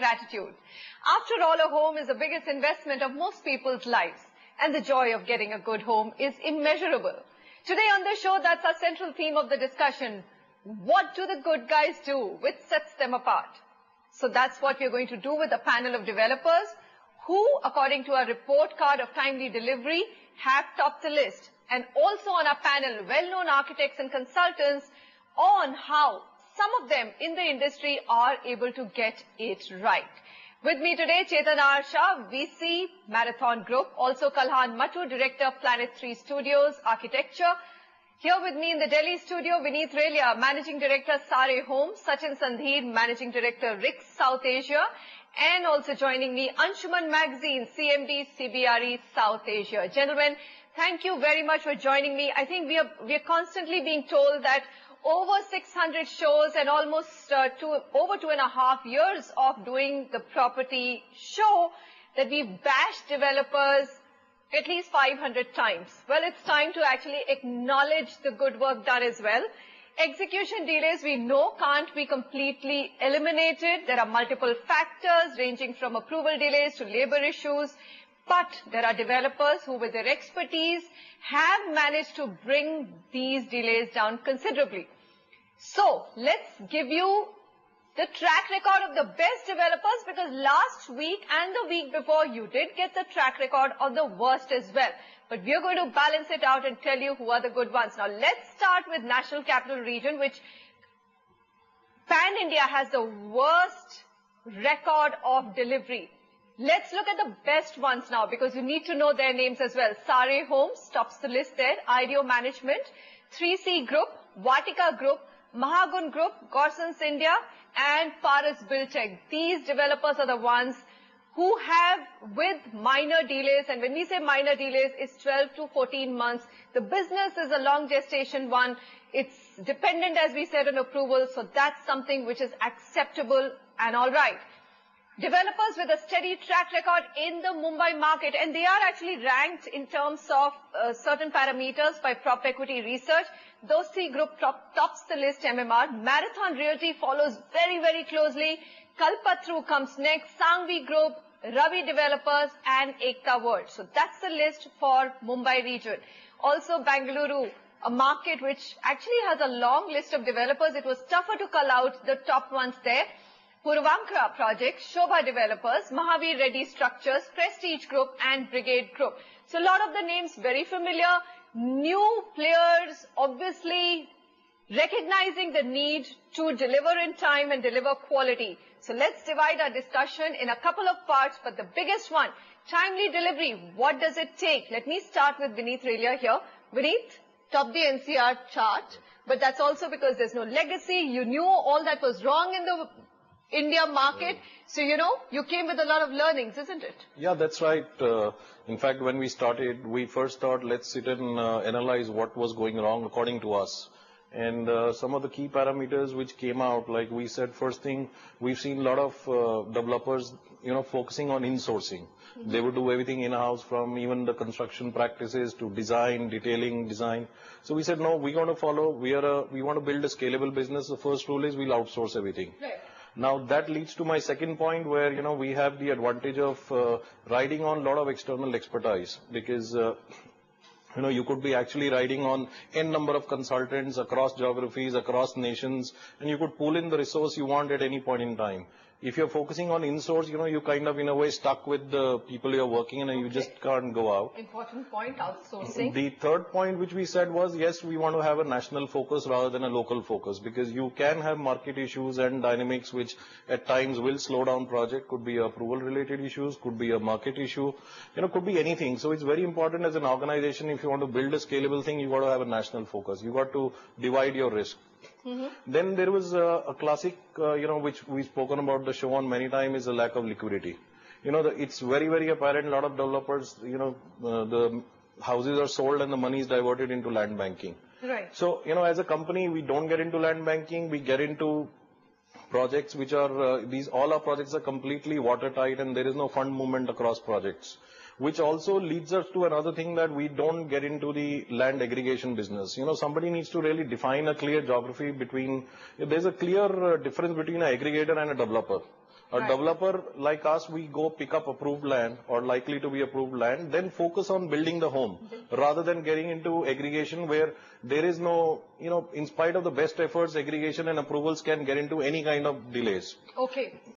gratitude. After all, a home is the biggest investment of most people's lives, and the joy of getting a good home is immeasurable. Today on the show, that's our central theme of the discussion. What do the good guys do which sets them apart? So that's what we're going to do with a panel of developers who, according to our report card of timely delivery, have topped the list. And also on our panel, well-known architects and consultants on how some of them in the industry are able to get it right. With me today, Chetan R. Shah, VC, Marathon Group. Also Kalhan Mattu, Director, Planet 3 Studios, Architecture. Here with me in the Delhi studio, Vineet Relia, Managing Director, SARE Homes. Sachin Sandhir, Managing Director, RICS South Asia. And also joining me, Anshuman Magazine, CMD, CBRE South Asia. Gentlemen, thank you very much for joining me. I think we are constantly being told that over 600 shows and almost over 2.5 years of doing the property show that we've bashed developers at least 500 times. Well, it's time to actually acknowledge the good work done as well. Execution delays, we know, can't be completely eliminated. There are multiple factors ranging from approval delays to labor issues. But there are developers who, with their expertise, have managed to bring these delays down considerably. So, let's give you the track record of the best developers, because last week and the week before you did get the track record of the worst as well. But we are going to balance it out and tell you who are the good ones. Now, let's start with National Capital Region, which Pan-India has the worst record of delivery. Let's look at the best ones now, because you need to know their names as well. SARE Homes tops the list there. IDEO Management, 3C Group, Vatika Group, Mahagun Group, Gorsons India, and Paras Buildtech. These developers are the ones who have, with minor delays, and when we say minor delays, it's 12 to 14 months. The business is a long gestation one. It's dependent, as we said, on approval, so that's something which is acceptable and all right. Developers with a steady track record in the Mumbai market, and they are actually ranked in terms of certain parameters by Prop Equity Research. Those three group tops the list, MMR. Marathon Realty follows very, very closely. Kalpatru comes next, Sangvi Group, Ravi Developers, and Ekta World. So that's the list for Mumbai region. Also Bangalore, a market which actually has a long list of developers. It was tougher to call out the top ones there. Puravankara Project, Shobha Developers, Mahavir Reddy Structures, Prestige Group, and Brigade Group. So a lot of the names very familiar. New players obviously recognizing the need to deliver in time and deliver quality. So let's divide our discussion in a couple of parts, but the biggest one, timely delivery. What does it take? Let me start with Vineet Relia here. Vineet, top the NCR chart, but that's also because there's no legacy. You knew all that was wrong in the India market. So, you know, you came with a lot of learnings, isn't it? Yeah, that's right. In fact, when we started, we first thought, let's sit and analyze what was going wrong according to us. And some of the key parameters which came out, like we said, first thing, we've seen a lot of developers, you know, focusing on insourcing. They would do everything in-house, from even the construction practices to design, detailing, design. So we said, no, we're going to follow, we want to build a scalable business. The first rule is we'll outsource everything. Right. Now that leads to my second point, where, you know, we have the advantage of riding on a lot of external expertise, because you know, you could be actually riding on n number of consultants across geographies, across nations, and you could pull in the resource you want at any point in time. If you're focusing on in-source, you know, you kind of in a way stuck with the people you're working in, and you just can't go out. Important point, outsourcing. The third point which we said was, yes, we want to have a national focus rather than a local focus, because you can have market issues and dynamics which at times will slow down project. Could be approval related issues, could be a market issue, you know, could be anything. So it's very important as an organization, if you want to build a scalable thing, you got to have a national focus. You got to divide your risk. Then there was a classic, you know, which we've spoken about the show on many times, is a lack of liquidity. You know, it's very, very apparent. A lot of developers, you know, the houses are sold and the money is diverted into land banking. Right. So, you know, as a company, we don't get into land banking. We get into projects which are, all our projects are completely watertight, and there is no fund movement across projects. which also leads us to another thing, that we don't get into the land aggregation business. You know, somebody needs to really define a clear geography between, there's a clear difference between an aggregator and a developer. A developer like us, we go pick up approved land or likely to be approved land, then focus on building the home rather than getting into aggregation where there is no, you know, in spite of the best efforts, aggregation and approvals can get into any kind of delays. Okay.